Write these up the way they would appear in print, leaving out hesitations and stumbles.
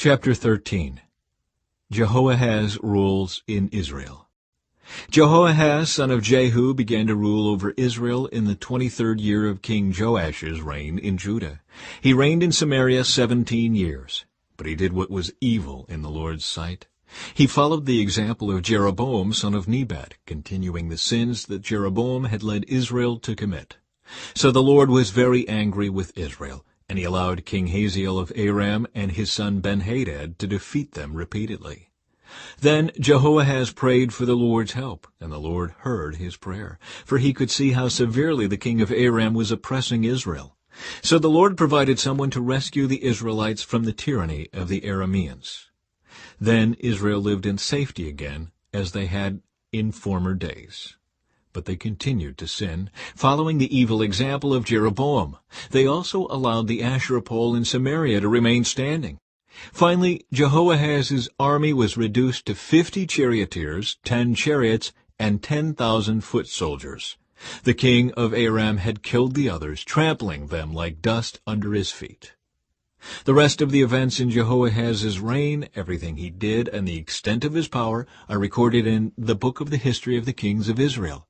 Chapter 13. Jehoahaz rules in Israel. Jehoahaz, son of Jehu, began to rule over Israel in the 23rd year of King Joash's reign in Judah. He reigned in Samaria 17 years, but he did what was evil in the Lord's sight. He followed the example of Jeroboam, son of Nebat, continuing the sins that Jeroboam had led Israel to commit. So the Lord was very angry with Israel, and he allowed King Hazael of Aram and his son Ben-Hadad to defeat them repeatedly. Then Jehoahaz prayed for the Lord's help, and the Lord heard his prayer, for he could see how severely the king of Aram was oppressing Israel. So the Lord provided someone to rescue the Israelites from the tyranny of the Arameans. Then Israel lived in safety again, as they had in former days. But they continued to sin, following the evil example of Jeroboam. They also allowed the Asherah pole in Samaria to remain standing. Finally, Jehoahaz's army was reduced to 50 charioteers, 10 chariots, and 10,000 foot soldiers. The king of Aram had killed the others, trampling them like dust under his feet. The rest of the events in Jehoahaz's reign, everything he did, and the extent of his power are recorded in the book of the history of the kings of Israel.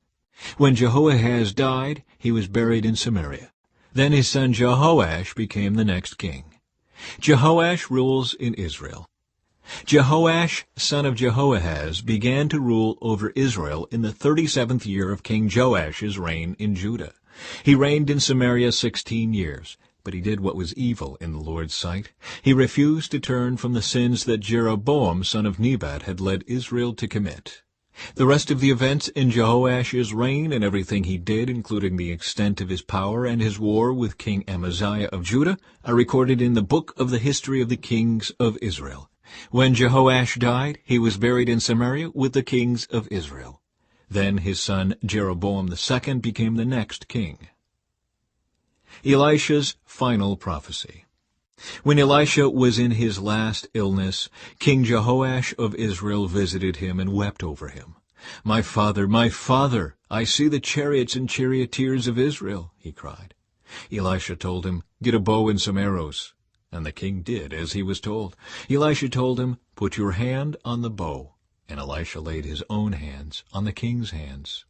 When Jehoahaz died, he was buried in Samaria. Then his son Jehoash became the next king. Jehoash rules in Israel. Jehoash, son of Jehoahaz, began to rule over Israel in the 37th year of King Joash's reign in Judah. He reigned in Samaria 16 years, but he did what was evil in the Lord's sight. He refused to turn from the sins that Jeroboam, son of Nebat, had led Israel to commit. The rest of the events in Jehoash's reign and everything he did, including the extent of his power and his war with King Amaziah of Judah, are recorded in the book of the history of the kings of Israel. When Jehoash died, he was buried in Samaria with the kings of Israel. Then his son Jeroboam II became the next king. Elisha's final prophecy. When Elisha was in his last illness, King Jehoash of Israel visited him and wept over him. my father, I see the chariots and charioteers of Israel," he cried. Elisha told him, "Get a bow and some arrows." And the king did as he was told. Elisha told him, "Put your hand on the bow." And Elisha laid his own hands on the king's hands.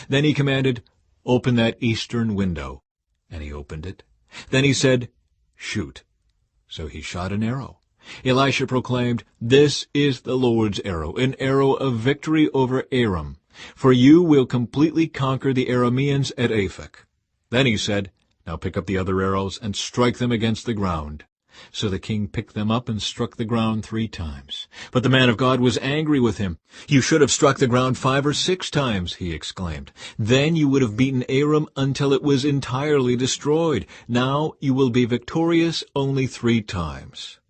Then he commanded, "Open that eastern window." And he opened it. Then he said, "Shoot." So he shot an arrow. Elisha proclaimed, "This is the Lord's arrow, an arrow of victory over Aram. For you will completely conquer the Arameans at Aphek." Then he said, "Now pick up the other arrows and strike them against the ground." So the king picked them up and struck the ground 3 times. But the man of God was angry with him. "You should have struck the ground 5 or 6 times, he exclaimed. "Then you would have beaten Aram until it was entirely destroyed. Now you will be victorious only 3 times.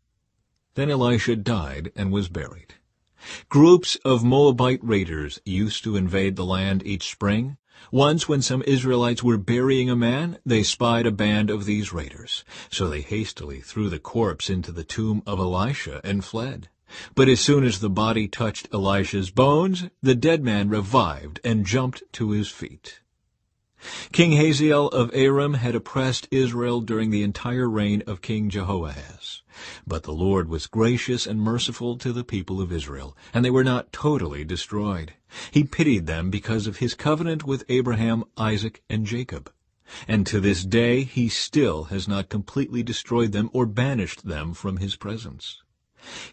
Then Elisha died and was buried. Groups of Moabite raiders used to invade the land each spring. Once, when some Israelites were burying a man, they spied a band of these raiders. So they hastily threw the corpse into the tomb of Elisha and fled. But as soon as the body touched Elisha's bones, the dead man revived and jumped to his feet. King Hazael of Aram had oppressed Israel during the entire reign of King Jehoahaz. But the Lord was gracious and merciful to the people of Israel, and they were not totally destroyed. He pitied them because of his covenant with Abraham, Isaac, and Jacob. And to this day he still has not completely destroyed them or banished them from his presence.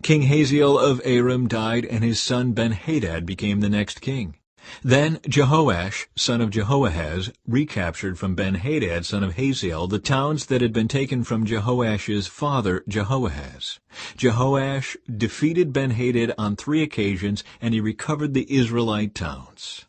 King Hazael of Aram died, and his son Ben-Hadad became the next king. Then Jehoash, son of Jehoahaz, recaptured from Ben-Hadad, son of Hazael, the towns that had been taken from Jehoash's father, Jehoahaz. Jehoash defeated Ben-Hadad on 3 occasions, and he recovered the Israelite towns.